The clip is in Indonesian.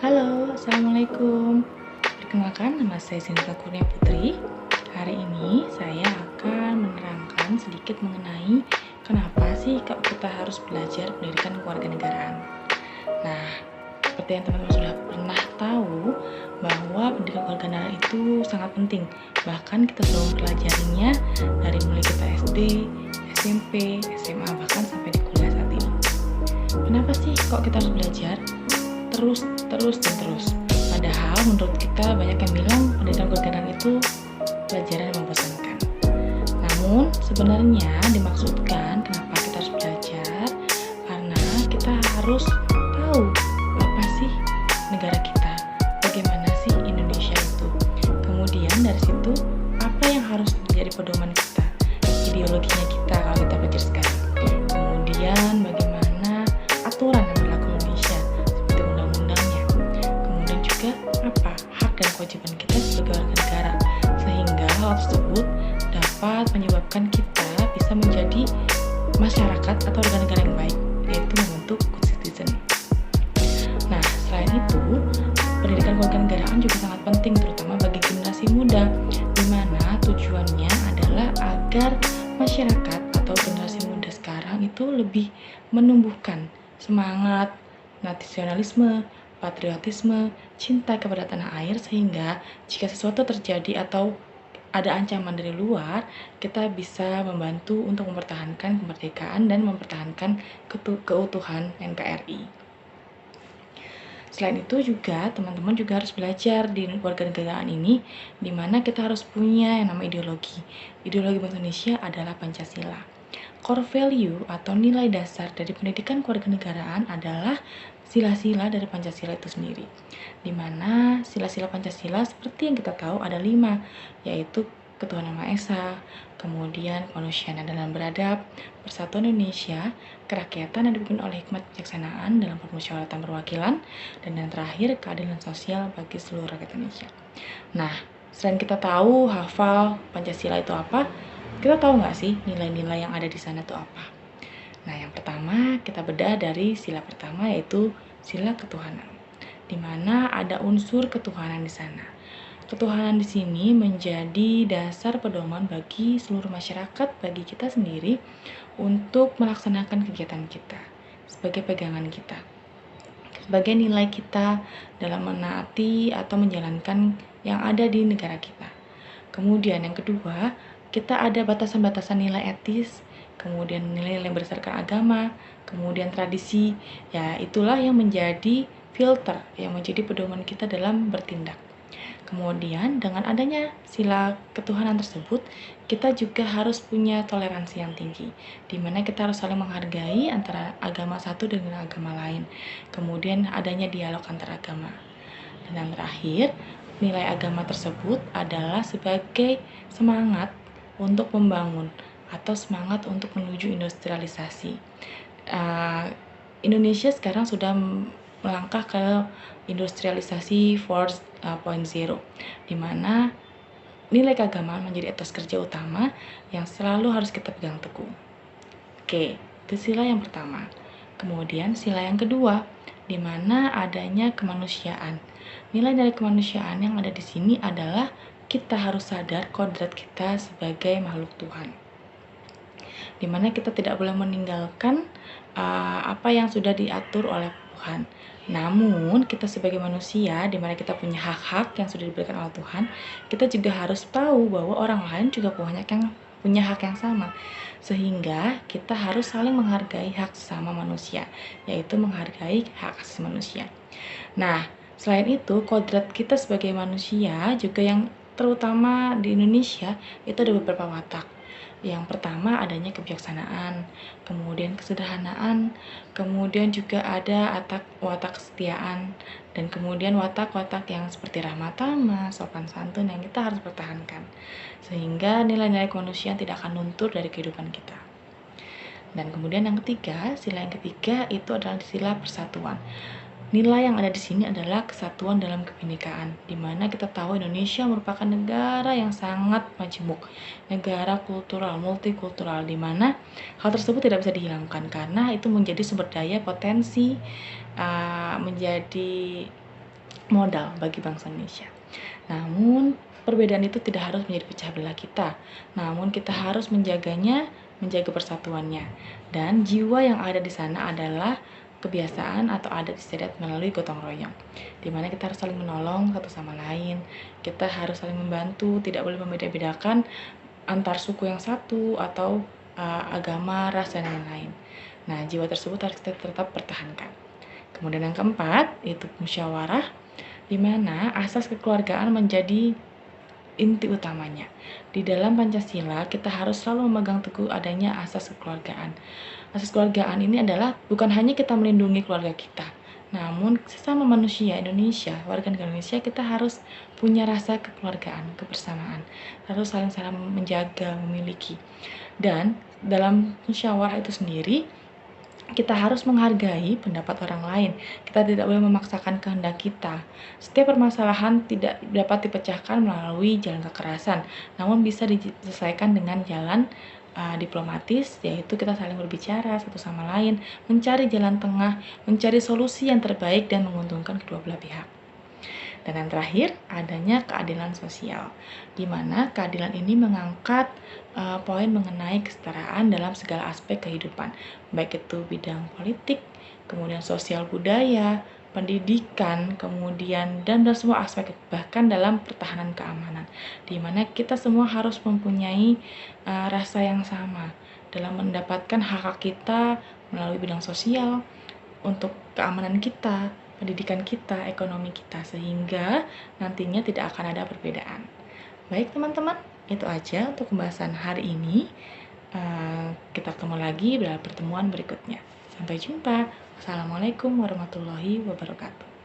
Halo, Assalamualaikum. Perkenalkan, nama saya Sinta Kurnia Putri. Hari ini saya akan menerangkan sedikit mengenai kenapa sih kita harus belajar pendidikan kewarganegaraan. Nah, seperti yang teman-teman sudah pernah tahu bahwa pendidikan kewarganegaraan itu sangat penting. Bahkan kita selalu mempelajarinya dari mulai kita SD, SMP, SMA, bahkan sampai di kuliah saat ini. Kenapa sih kok kita harus belajar? Terus dan terus. Padahal menurut kita banyak yang bilang pendidikan kewarganegaraan itu pelajaran yang membosankan. Namun sebenarnya dimaksudkan kenapa kita harus belajar, karena kita harus tahu apa sih negara kita, bagaimana sih Indonesia itu. Kemudian dari situ apa yang harus menjadi pedoman kita, ideologinya kita kalau kita belajar sekarang. Kemudian bagaimana aturan yang berlaku di Indonesia seperti undang-undangnya. Kemudian juga apa hak dan kewajiban kita sebagai warga negara, sehingga hal tersebut dapat menyebabkan kita bisa menjadi masyarakat atau warga negara yang baik, yaitu membentuk good citizen. Nah, selain itu, pendidikan kewarganegaraan juga sangat penting terutama bagi generasi muda, di mana tujuannya adalah agar masyarakat atau generasi muda sekarang itu lebih menumbuhkan semangat nasionalisme, patriotisme, cinta kepada tanah air, sehingga jika sesuatu terjadi atau ada ancaman dari luar, kita bisa membantu untuk mempertahankan kemerdekaan dan mempertahankan keutuhan NKRI. Selain itu juga teman-teman juga harus belajar di kewarganegaraan ini, di mana kita harus punya yang namanya ideologi. Ideologi Bank Indonesia adalah Pancasila. Core value atau nilai dasar dari pendidikan kewarganegaraan adalah sila-sila dari Pancasila itu sendiri. Di mana sila-sila Pancasila seperti yang kita tahu ada 5, yaitu ketuhanan Maha Esa, kemudian kemanusiaan dan dalam beradab, persatuan Indonesia, kerakyatan yang dipimpin oleh hikmat kebijaksanaan dalam permusyawaratan perwakilan, dan yang terakhir keadilan sosial bagi seluruh rakyat Indonesia. Nah, selain kita tahu hafal Pancasila itu apa, kita tahu nggak sih nilai-nilai yang ada di sana itu apa? Nah, yang pertama kita bedah dari sila pertama, yaitu sila ketuhanan, di mana ada unsur ketuhanan di sana. Ketuhanan di sini menjadi dasar pedoman bagi seluruh masyarakat, bagi kita sendiri untuk melaksanakan kegiatan kita sebagai pegangan kita, sebagai nilai kita dalam menaati atau menjalankan yang ada di negara kita. Kemudian yang kedua, kita ada batasan-batasan nilai etis, kemudian nilai-nilai berdasarkan agama, kemudian tradisi. Ya, itulah yang menjadi filter, yang menjadi pedoman kita dalam bertindak. Kemudian dengan adanya sila ketuhanan tersebut, kita juga harus punya toleransi yang tinggi, di mana kita harus saling menghargai antara agama satu dengan agama lain. Kemudian adanya dialog antar agama. Dan yang terakhir, nilai agama tersebut adalah sebagai semangat untuk membangun atau semangat untuk menuju industrialisasi. Indonesia sekarang sudah melangkah ke industrialisasi 4.0, di mana nilai keagamaan menjadi etos kerja utama yang selalu harus kita pegang teguh. Oke, itu sila yang pertama. Kemudian sila yang kedua, di mana adanya kemanusiaan. Nilai dari kemanusiaan yang ada di sini adalah kita harus sadar kodrat kita sebagai makhluk Tuhan, di mana kita tidak boleh meninggalkan apa yang sudah diatur oleh Tuhan. Namun kita sebagai manusia, di mana kita punya hak-hak yang sudah diberikan oleh Tuhan, kita juga harus tahu bahwa orang lain juga punya hak yang sama, sehingga kita harus saling menghargai hak sesama manusia, yaitu menghargai hak asasi manusia. Nah, selain itu, kodrat kita sebagai manusia juga yang terutama di Indonesia itu ada beberapa watak. Yang pertama adanya kebijaksanaan, kemudian kesederhanaan, kemudian juga ada watak kesetiaan, dan kemudian watak-watak yang seperti ramah tamah, sopan santun yang kita harus pertahankan, sehingga nilai-nilai kemanusiaan tidak akan luntur dari kehidupan kita. Dan kemudian sila yang ketiga itu adalah sila persatuan. Nilai yang ada di sini adalah kesatuan dalam kebinekaan, di mana kita tahu Indonesia merupakan negara yang sangat majemuk, negara kultural, multikultural, di mana hal tersebut tidak bisa dihilangkan karena itu menjadi sumber daya potensi menjadi modal bagi bangsa Indonesia. Namun, perbedaan itu tidak harus menjadi pecah belah kita. Namun, kita harus menjaganya, menjaga persatuannya. Dan jiwa yang ada di sana adalah kebiasaan atau adat istiadat melalui gotong royong, di mana kita harus saling menolong satu sama lain, kita harus saling membantu, tidak boleh membeda-bedakan antar suku yang satu atau agama, ras, dan lain-lain. Nah, jiwa tersebut harus kita tetap pertahankan. Kemudian yang keempat, itu musyawarah, di mana asas kekeluargaan menjadi inti utamanya. Di dalam Pancasila, kita harus selalu memegang teguh adanya asas kekeluargaan. Asas kekeluargaan ini adalah bukan hanya kita melindungi keluarga kita, namun sesama manusia Indonesia, warga negara Indonesia, kita harus punya rasa kekeluargaan, kebersamaan, harus saling-saling menjaga, memiliki. Dan dalam musyawarah itu sendiri, kita harus menghargai pendapat orang lain. Kita tidak boleh memaksakan kehendak kita. Setiap permasalahan tidak dapat dipecahkan melalui jalan kekerasan, namun bisa diselesaikan dengan jalan diplomatis, yaitu kita saling berbicara satu sama lain, mencari jalan tengah, mencari solusi yang terbaik dan menguntungkan kedua belah pihak. Dan yang terakhir, adanya keadilan sosial, di mana keadilan ini mengangkat poin mengenai kesetaraan dalam segala aspek kehidupan, baik itu bidang politik, kemudian sosial budaya, pendidikan, kemudian dan semua aspek, bahkan dalam pertahanan keamanan, di mana kita semua harus mempunyai rasa yang sama dalam mendapatkan hak-hak kita melalui bidang sosial, untuk keamanan kita, pendidikan kita, ekonomi kita, sehingga nantinya tidak akan ada perbedaan. Baik teman-teman, itu aja untuk pembahasan hari ini. Kita ketemu lagi dalam pertemuan berikutnya. Sampai jumpa. Wassalamualaikum warahmatullahi wabarakatuh.